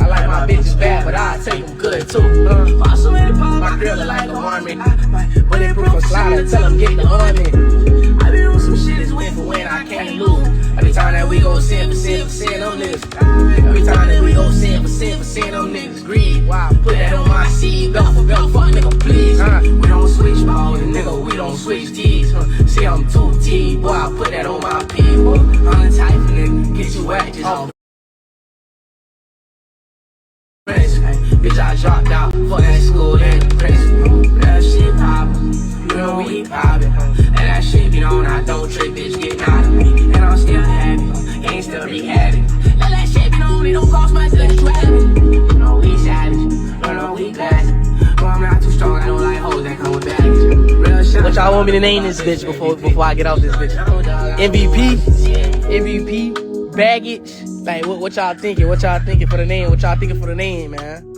I like my bitches bad, but I take them good too. My girl is like the army. When they proof a slider, tell them get the army. I been on some shit, it's win for when I can't lose. Every time that we go 10%, them niggas. Every time that we go 10%, them niggas greed. Wow, put that on my seed, belt for belt, fuck nigga, please. We don't switch balls, nigga, we don't switch T's. See, I'm 2T, boy, I put that on my people. I'm the type of nigga, get you whacked just on. Bitch, I dropped out for that school and the principal. That shit poppin', you know we poppin'. And that shit be on, I don't trip, bitch, get out of me. And I'm still happy, ain't still rehabbing. Let that shit be on, it don't cost much, let you have it. You know we savage, you know we classic. No, I'm not too strong, I don't like hoes that come with baggage. Real shit. What y'all want me to name this bitch before I get off this bitch? MVP, baggage. Like, what y'all thinking? What y'all thinking for the name? What y'all thinking for the name, man?